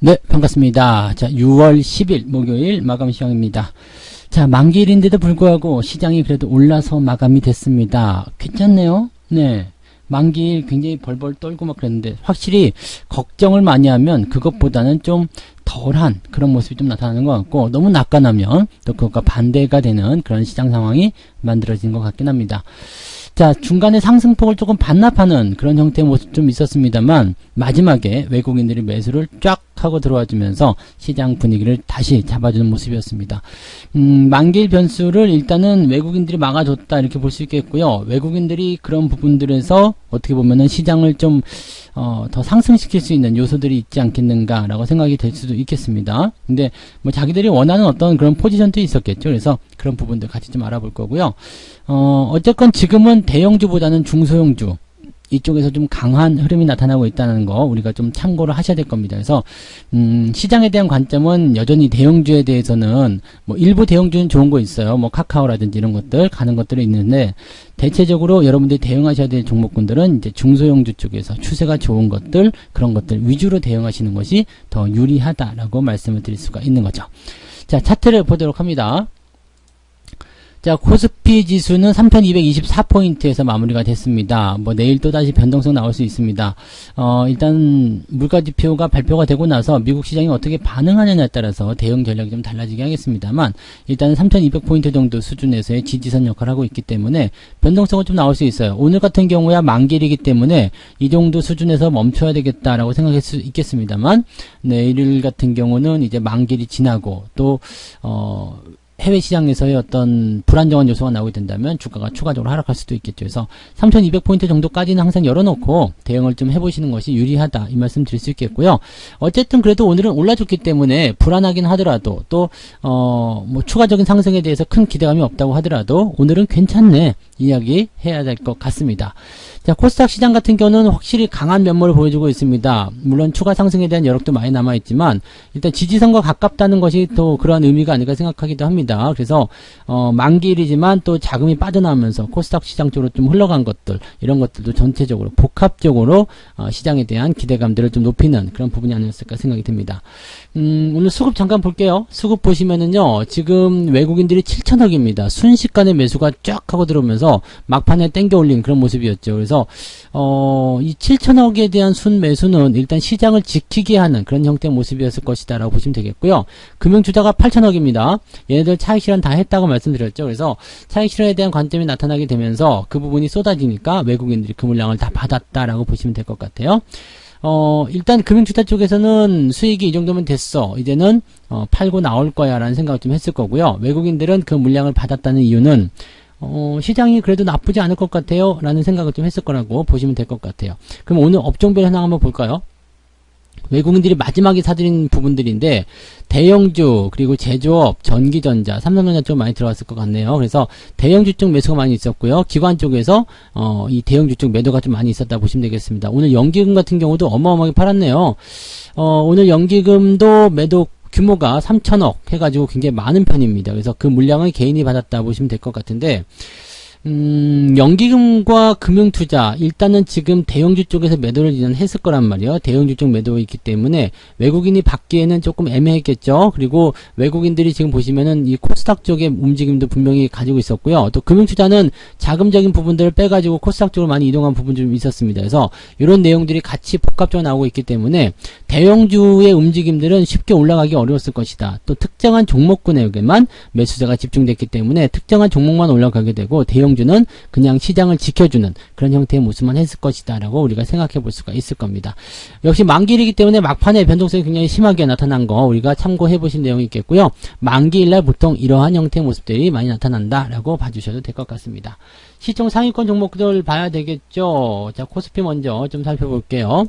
네, 반갑습니다. 자, 6월 10일 목요일 마감 시황입니다. 자, 만기일인데도 불구하고 시장이 그래도 올라서 마감이 됐습니다. 괜찮네요. 네. 만기일 굉장히 벌벌 떨고 막 그랬는데 확실히 걱정을 많이 하면 그것보다는 좀 덜한 그런 모습이 좀 나타나는 것 같고, 너무 낙관하면 또 그것과 반대가 되는 그런 시장 상황이 만들어진 것 같긴 합니다. 자, 중간에 상승폭을 조금 반납하는 그런 형태의 모습 좀 있었습니다만, 마지막에 외국인들이 매수를 쫙 하고 들어와 주면서 시장 분위기를 다시 잡아주는 모습이었습니다. 만기일 변수를 일단은 외국인들이 막아줬다 이렇게 볼 수 있겠고요. 외국인들이 그런 부분들에서 어떻게 보면은 시장을 좀 더 상승시킬 수 있는 요소들이 있지 않겠는가라고 생각이 될 수도 있겠습니다. 근데 뭐 자기들이 원하는 어떤 그런 포지션도 있었겠죠. 그래서 그런 부분들 같이 좀 알아볼 거고요. 어쨌건 지금은 대형주보다는 중소형주 이쪽에서 좀 강한 흐름이 나타나고 있다는 거 우리가 좀 참고를 하셔야 될 겁니다. 그래서 시장에 대한 관점은 여전히 대형주에 대해서는 뭐 일부 대형주는 좋은 거 있어요. 뭐 카카오라든지 이런 것들 가는 것들이 있는데, 대체적으로 여러분들이 대응하셔야 될 종목군들은 이제 중소형주 쪽에서 추세가 좋은 것들, 그런 것들 위주로 대응하시는 것이 더 유리하다라고 말씀을 드릴 수가 있는 거죠. 자, 차트를 보도록 합니다. 자, 코스피 지수는 3224포인트에서 마무리가 됐습니다. 뭐 내일 또다시 변동성 나올 수 있습니다. 일단 물가지표가 발표가 되고 나서 미국 시장이 어떻게 반응하느냐에 따라서 대응 전략이 좀 달라지게 하겠습니다만, 일단은 3200포인트 정도 수준에서의 지지선 역할을 하고 있기 때문에 변동성은 좀 나올 수 있어요. 오늘 같은 경우야 만기일이기 때문에 이 정도 수준에서 멈춰야 되겠다라고 생각할 수 있겠습니다만, 내일 같은 경우는 이제 만기일이 지나고 또 해외 시장에서의 어떤 불안정한 요소가 나오게 된다면 주가가 추가적으로 하락할 수도 있겠죠. 그래서 3200포인트 정도까지는 항상 열어놓고 대응을 좀 해보시는 것이 유리하다, 이 말씀 드릴 수 있겠고요. 어쨌든 그래도 오늘은 올라줬기 때문에 불안하긴 하더라도 또 뭐 추가적인 상승에 대해서 큰 기대감이 없다고 하더라도 오늘은 괜찮네 이야기 해야 될 것 같습니다. 자, 코스닥 시장 같은 경우는 확실히 강한 면모를 보여주고 있습니다. 물론 추가 상승에 대한 여력도 많이 남아있지만 일단 지지선과 가깝다는 것이 또 그러한 의미가 아닐까 생각하기도 합니다. 그래서 만기일이지만 또 자금이 빠져나오면서 코스닥 시장 쪽으로 좀 흘러간 것들, 이런 것들도 전체적으로 복합적으로 시장에 대한 기대감들을 좀 높이는 그런 부분이 아니었을까 생각이 듭니다. 오늘 수급 잠깐 볼게요. 수급 보시면은요, 지금 외국인들이 7천억입니다. 순식간에 매수가 쫙 하고 들어오면서 막판에 땡겨 올린 그런 모습이었죠. 그래서 이 7천억에 대한 순매수는 일단 시장을 지키게 하는 그런 형태의 모습이었을 것이다 라고 보시면 되겠고요. 금융투자가 8천억입니다. 얘네들 차익 실현 다 했다고 말씀드렸죠. 그래서 차익 실현에 대한 관점이 나타나게 되면서 그 부분이 쏟아지니까 외국인들이 그 물량을 다 받았다라고 보시면 될 것 같아요. 일단 금융투자 쪽에서는 수익이 이 정도면 됐어, 이제는 팔고 나올 거야 라는 생각을 좀 했을 거고요. 외국인들은 그 물량을 받았다는 이유는 시장이 그래도 나쁘지 않을 것 같아요 라는 생각을 좀 했을 거라고 보시면 될 것 같아요. 그럼 오늘 업종별 현황 한번 볼까요? 외국인들이 마지막에 사들인 부분들인데, 대형주, 그리고 제조업, 전기전자, 삼성전자 쪽 많이 들어갔을 것 같네요. 그래서 대형주 쪽 매수가 많이 있었고요. 기관 쪽에서 이 대형주 쪽 매도가 좀 많이 있었다 보시면 되겠습니다. 오늘 연기금 같은 경우도 어마어마하게 팔았네요. 오늘 연기금도 매도 규모가 3천억 해가지고 굉장히 많은 편입니다. 그래서 그 물량을 개인이 받았다 보시면 될 것 같은데, 연기금과 금융투자, 일단은 지금 대형주 쪽에서 매도를 했을 거란 말이에요. 대형주 쪽 매도가 있기 때문에 외국인이 받기에는 조금 애매했겠죠. 그리고 외국인들이 지금 보시면은 이 코스닥 쪽의 움직임도 분명히 가지고 있었고요. 또 금융투자는 자금적인 부분들을 빼가지고 코스닥 쪽으로 많이 이동한 부분이 좀 있었습니다. 그래서 이런 내용들이 같이 복합적으로 나오고 있기 때문에 대형주의 움직임들은 쉽게 올라가기 어려웠을 것이다. 또 특정한 종목군에게만 매수자가 집중됐기 때문에 특정한 종목만 올라가게 되고, 대형주는 그냥 시장을 지켜주는 그런 형태의 모습만 했을 것이다 라고 우리가 생각해 볼 수가 있을 겁니다. 역시 만기일이기 때문에 막판에 변동성이 굉장히 심하게 나타난 거 우리가 참고해 보신 내용이 있겠고요. 만기일날 보통 이러한 형태의 모습들이 많이 나타난다 라고 봐주셔도 될 것 같습니다. 시총 상위권 종목들 봐야 되겠죠. 자, 코스피 먼저 좀 살펴볼게요.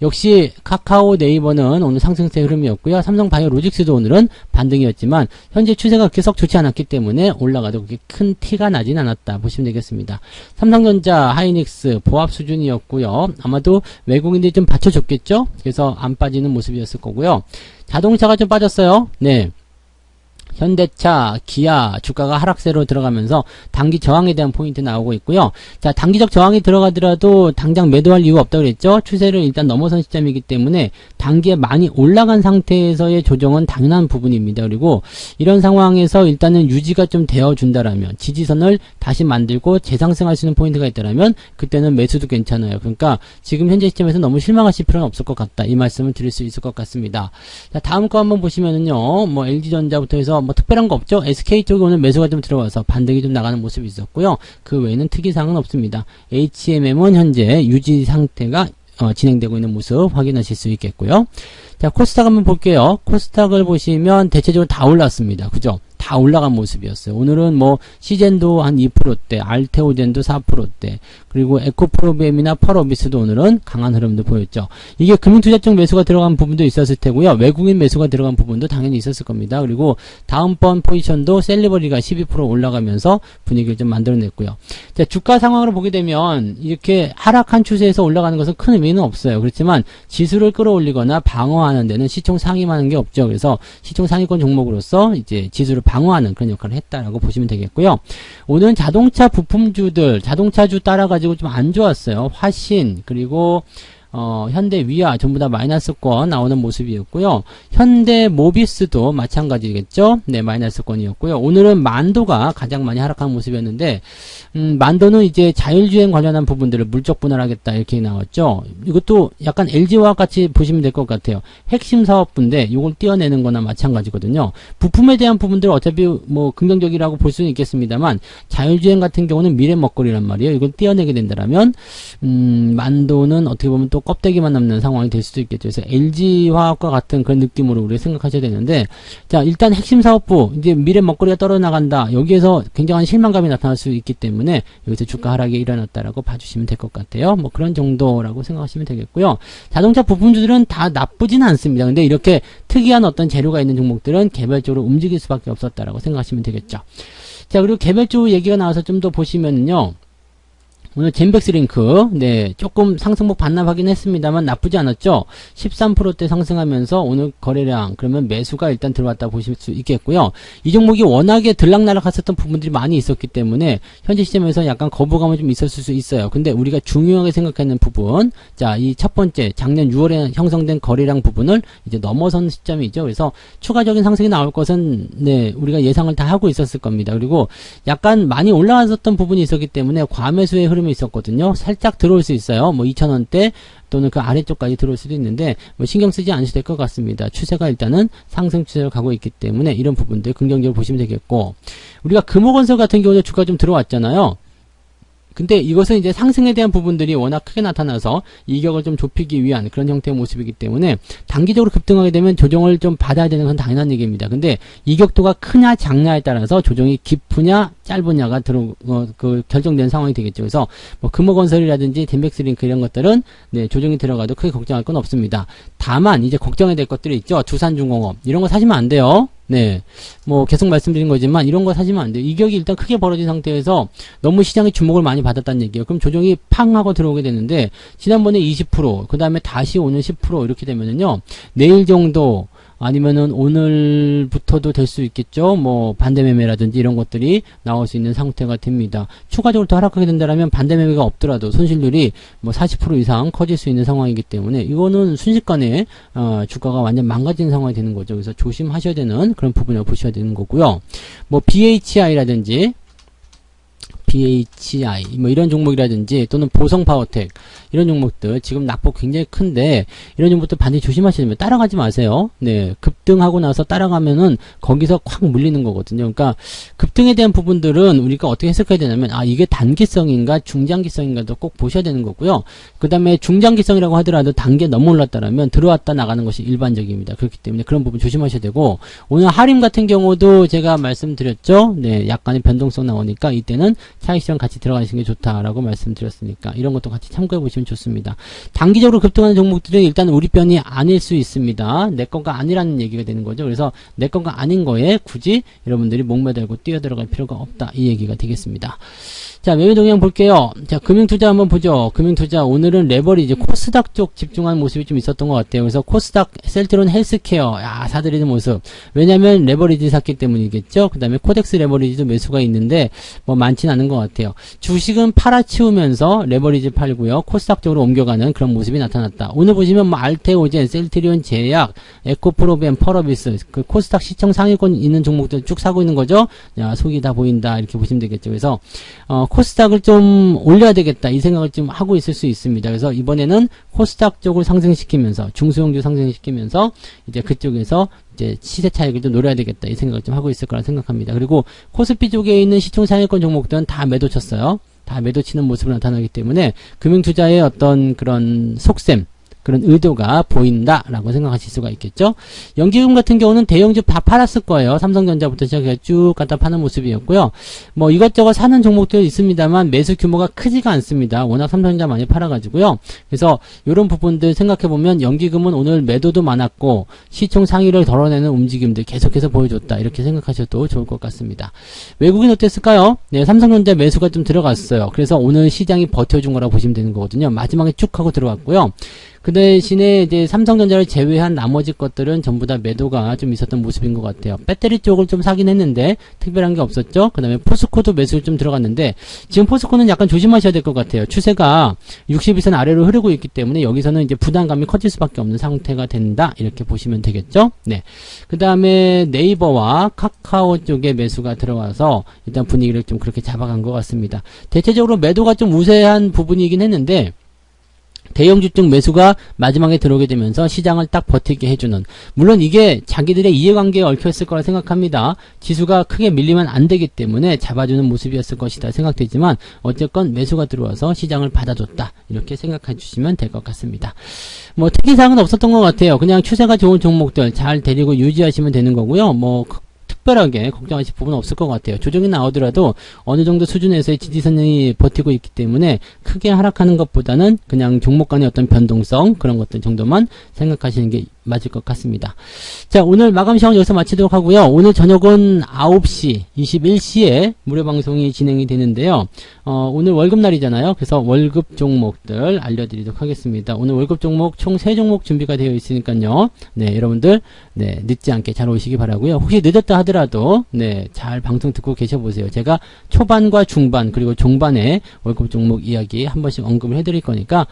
역시 카카오, 네이버는 오늘 상승세 흐름이었고요. 삼성바이오로직스도 오늘은 반등이었지만 현재 추세가 계속 좋지 않았기 때문에 올라가도 그렇게 큰 티가 나진 않았다 보시면 되겠습니다. 삼성전자, 하이닉스 보합 수준이었고요. 아마도 외국인들이 좀 받쳐줬겠죠. 그래서 안 빠지는 모습이었을 거고요. 자동차가 좀 빠졌어요. 네. 현대차, 기아 주가가 하락세로 들어가면서 단기 저항에 대한 포인트 나오고 있고요. 자, 단기적 저항이 들어가더라도 당장 매도할 이유가 없다고 그랬죠. 추세를 일단 넘어선 시점이기 때문에 단기에 많이 올라간 상태에서의 조정은 당연한 부분입니다. 그리고 이런 상황에서 일단은 유지가 좀 되어준다라면 지지선을 다시 만들고 재상승할 수 있는 포인트가 있다라면 그때는 매수도 괜찮아요. 그러니까 지금 현재 시점에서 너무 실망하실 필요는 없을 것 같다. 이 말씀을 드릴 수 있을 것 같습니다. 자, 다음 거 한번 보시면은요. 뭐 LG전자부터 해서 뭐 특별한 거 없죠. SK 쪽에 오늘 매수가 좀 들어와서 반등이 좀 나가는 모습이 있었고요. 그 외에는 특이사항은 없습니다. HMM은 현재 유지 상태가 진행되고 있는 모습 확인하실 수 있겠고요. 자, 코스닥 한번 볼게요. 코스닥을 보시면 대체적으로 다 올랐습니다. 그죠? 다 올라간 모습이었어요. 오늘은 뭐 시젠도 한 2%대, 알테오젠도 4%대, 그리고 에코프로비엠이나 펄어비스도 오늘은 강한 흐름도 보였죠. 이게 금융투자 쪽 매수가 들어간 부분도 있었을 테고요. 외국인 매수가 들어간 부분도 당연히 있었을 겁니다. 그리고 다음번 포지션도 셀리버리가 12% 올라가면서 분위기를 좀 만들어냈고요. 자, 주가 상황으로 보게 되면 이렇게 하락한 추세에서 올라가는 것은 큰 의미는 없어요. 그렇지만 지수를 끌어올리거나 방어하는 데는 시총 상위만한 게 없죠. 그래서 시총 상위권 종목으로서 이제 지수를 방어하는 그런 역할을 했다라고 보시면 되겠고요. 오늘은 자동차 부품주들, 자동차주 따라가지고 좀 안 좋았어요. 화신, 그리고 현대 위아 전부 다 마이너스권 나오는 모습이었고요. 현대 모비스도 마찬가지겠죠. 네, 마이너스권이었고요. 오늘은 만도가 가장 많이 하락한 모습이었는데 만도는 이제 자율주행 관련한 부분들을 물적 분할하겠다 이렇게 나왔죠. 이것도 약간 LG화학 같이 보시면 될 것 같아요. 핵심 사업부인데 이걸 띄어내는 거나 마찬가지거든요. 부품에 대한 부분들 어차피 뭐 긍정적이라고 볼 수는 있겠습니다만 자율주행 같은 경우는 미래 먹거리란 말이에요. 이걸 띄어내게 된다면 만도는 어떻게 보면 또 껍데기만 남는 상황이 될 수도 있겠죠. 그래서 LG화학과 같은 그런 느낌으로 우리가 생각하셔야 되는데, 자, 일단 핵심 사업부, 이제 미래 먹거리가 떨어나간다. 여기에서 굉장한 실망감이 나타날 수 있기 때문에 여기서 주가 하락이 일어났다라고 봐주시면 될 것 같아요. 뭐 그런 정도라고 생각하시면 되겠고요. 자동차 부품주들은 다 나쁘지는 않습니다. 근데 이렇게 특이한 어떤 재료가 있는 종목들은 개별적으로 움직일 수밖에 없었다라고 생각하시면 되겠죠. 자, 그리고 개별주 얘기가 나와서 좀 더 보시면요. 오늘 젠백스링크, 네, 조금 상승폭 반납하긴 했습니다만 나쁘지 않았죠. 13%대 상승하면서 오늘 거래량, 그러면 매수가 일단 들어왔다 보실 수 있겠고요. 이 종목이 워낙에 들락날락 했었던 부분들이 많이 있었기 때문에 현재 시점에서 약간 거부감은 좀 있었을 수 있어요. 근데 우리가 중요하게 생각하는 부분, 자, 이 첫 번째 작년 6월에 형성된 거래량 부분을 이제 넘어선 시점이죠. 그래서 추가적인 상승이 나올 것은 네, 우리가 예상을 다 하고 있었을 겁니다. 그리고 약간 많이 올라왔었던 부분이 있었기 때문에 과매수의 흐름이 있었거든요. 살짝 들어올 수 있어요. 뭐 2,000원대 또는 그 아래쪽까지 들어올 수도 있는데 뭐 신경 쓰지 않으셔도 될 것 같습니다. 추세가 일단은 상승 추세로 가고 있기 때문에 이런 부분들 긍정적으로 보시면 되겠고, 우리가 금호건설 같은 경우도 주가 좀 들어왔잖아요. 근데 이것은 이제 상승에 대한 부분들이 워낙 크게 나타나서 이격을 좀 좁히기 위한 그런 형태의 모습이기 때문에 단기적으로 급등하게 되면 조정을 좀 받아야 되는 건 당연한 얘기입니다. 근데 이격도가 크냐 작냐에 따라서 조정이 깊으냐 짧으냐가 결정된 상황이 되겠죠. 그래서 뭐 금호건설이라든지 덴백스링크 이런 것들은 네, 조정이 들어가도 크게 걱정할 건 없습니다. 다만 이제 걱정해야 될 것들이 있죠. 두산중공업 이런 거 사시면 안 돼요. 네, 뭐 계속 말씀드린 거지만 이런 거 사시면 안 돼요. 이격이 일단 크게 벌어진 상태에서 너무 시장의 주목을 많이 받았다는 얘기예요. 그럼 조정이 팡 하고 들어오게 되는데 지난번에 20%, 그 다음에 다시 오늘 10% 이렇게 되면은요, 내일 정도 아니면은 오늘부터도 될 수 있겠죠. 뭐 반대매매라든지 이런 것들이 나올 수 있는 상태가 됩니다. 추가적으로 더 하락하게 된다면 반대매매가 없더라도 손실률이 뭐 40% 이상 커질 수 있는 상황이기 때문에 이거는 순식간에 주가가 완전 망가지는 상황이 되는 거죠. 그래서 조심하셔야 되는 그런 부분을 보셔야 되는 거고요. 뭐 BHI라든지 BHI 뭐 이런 종목이라든지 또는 보성파워텍 이런 종목들 지금 낙폭 굉장히 큰데 이런 종목들 반드시 조심하셔야 됩니다. 따라가지 마세요. 네, 급등하고 나서 따라가면은 거기서 콱 물리는 거거든요. 그러니까 급등에 대한 부분들은 우리가 어떻게 해석해야 되냐면 이게 단기성인가 중장기성인가도 꼭 보셔야 되는 거고요. 그 다음에 중장기성이라고 하더라도 단계 너무 올랐다라면 들어왔다 나가는 것이 일반적입니다. 그렇기 때문에 그런 부분 조심하셔야 되고, 오늘 하림 같은 경우도 제가 말씀드렸죠. 네, 약간의 변동성 나오니까 이때는 차익실현 같이 들어가시는 게 좋다라고 말씀드렸으니까 이런 것도 같이 참고해 보시면 좋습니다. 단기적으로 급등하는 종목들은 일단 우리 편이 아닐 수 있습니다. 내 거가 아니라는 얘기가 되는 거죠. 그래서 내 거가 아닌 거에 굳이 여러분들이 목매달고 뛰어들어갈 필요가 없다, 이 얘기가 되겠습니다. 자, 매매 동향 볼게요. 자, 금융투자 한번 보죠. 금융투자 오늘은 레버리지 코스닥 쪽 집중한 모습이 좀 있었던 것 같아요. 그래서 코스닥 셀트론 헬스케어 사들이는 모습. 왜냐면 레버리지 샀기 때문이겠죠. 그 다음에 코덱스 레버리지도 매수가 있는데 뭐 많지는 않은 것 같아요. 주식은 팔아치우면서 레버리지 팔고요. 코스닥 쪽으로 옮겨가는 그런 모습이 나타났다. 오늘 보시면 뭐 알테오젠, 셀트리온 제약, 에코프로벤, 펄어비스 그 코스닥 시청 상위권 있는 종목들 쭉 사고 있는 거죠. 야, 속이 다 보인다 이렇게 보시면 되겠죠. 그래서 코스닥을 좀 올려야 되겠다 이 생각을 좀 하고 있을 수 있습니다. 그래서 이번에는 코스닥 쪽을 상승시키면서 중소형주 상승시키면서 이제 그쪽에서 이제 시세 차익을 좀 노려야 되겠다 이 생각을 좀 하고 있을 거라 생각합니다. 그리고 코스피 쪽에 있는 시총 상위권 종목들은 다 매도 쳤어요. 다 매도 치는 모습을 나타나기 때문에 금융투자의 어떤 그런 속셈 그런 의도가 보인다라고 생각하실 수가 있겠죠. 연기금 같은 경우는 대형주 다 팔았을 거예요. 삼성전자부터 시작해서 쭉 갖다 파는 모습이었고요. 뭐 이것저것 사는 종목도 있습니다만 매수 규모가 크지가 않습니다. 워낙 삼성전자 많이 팔아가지고요. 그래서 이런 부분들 생각해보면 연기금은 오늘 매도도 많았고 시총 상위를 덜어내는 움직임들 계속해서 보여줬다. 이렇게 생각하셔도 좋을 것 같습니다. 외국인 어땠을까요? 네, 삼성전자 매수가 좀 들어갔어요. 그래서 오늘 시장이 버텨준 거라고 보시면 되는 거거든요. 마지막에 쭉 하고 들어갔고요. 그 대신에 이제 삼성전자를 제외한 나머지 것들은 전부 다 매도가 좀 있었던 모습인 것 같아요. 배터리 쪽을 좀 사긴 했는데 특별한 게 없었죠. 그 다음에 포스코도 매수를 좀 들어갔는데 지금 포스코는 약간 조심하셔야 될 것 같아요. 추세가 60일선 아래로 흐르고 있기 때문에 여기서는 이제 부담감이 커질 수밖에 없는 상태가 된다. 이렇게 보시면 되겠죠. 네. 그 다음에 네이버와 카카오 쪽에 매수가 들어와서 일단 분위기를 좀 그렇게 잡아간 것 같습니다. 대체적으로 매도가 좀 우세한 부분이긴 했는데 대형주 쪽 매수가 마지막에 들어오게 되면서 시장을 딱 버티게 해주는, 물론 이게 자기들의 이해관계에 얽혀있을 거라 생각합니다. 지수가 크게 밀리면 안 되기 때문에 잡아주는 모습이었을 것이다 생각되지만 어쨌건 매수가 들어와서 시장을 받아줬다 이렇게 생각해 주시면 될 것 같습니다. 뭐 특이사항은 없었던 것 같아요. 그냥 추세가 좋은 종목들 잘 데리고 유지하시면 되는 거고요. 뭐 특별하게 걱정하실 부분은 없을 것 같아요. 조정이 나오더라도 어느 정도 수준에서의 지지선이 버티고 있기 때문에 크게 하락하는 것보다는 그냥 종목 간의 어떤 변동성 그런 것들 정도만 생각하시는 게 맞을 것 같습니다. 자, 오늘 마감 시간 여기서 마치도록 하고요. 오늘 저녁은 9시 21시에 무료 방송이 진행이 되는데요. 오늘 월급날이잖아요. 그래서 월급 종목들 알려드리도록 하겠습니다. 오늘 월급 종목 총 3종목 준비가 되어 있으니까요. 네, 여러분들 네, 늦지 않게 잘 오시기 바라고요. 혹시 늦었다 하더라도 네, 잘 방송 듣고 계셔보세요. 제가 초반과 중반 그리고 종반에 월급 종목 이야기 한 번씩 언급을 해드릴 거니까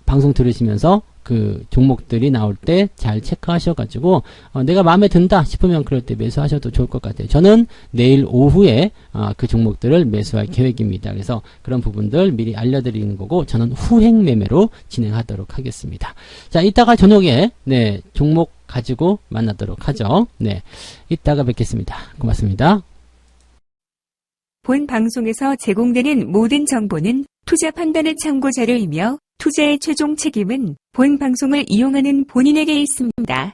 방송 들으시면서 그 종목들이 나올 때 잘 체크하셔가지고 내가 마음에 든다 싶으면 그럴 때 매수하셔도 좋을 것 같아요. 저는 내일 오후에 그 종목들을 매수할 계획입니다. 그래서 그런 부분들 미리 알려드리는 거고 저는 후행 매매로 진행하도록 하겠습니다. 자, 이따가 저녁에 네, 종목 가지고 만나도록 하죠. 네, 이따가 뵙겠습니다. 고맙습니다. 본 방송에서 제공되는 모든 정보는 투자 판단의 참고 자료이며 투자의 최종 책임은 본 방송을 이용하는 본인에게 있습니다.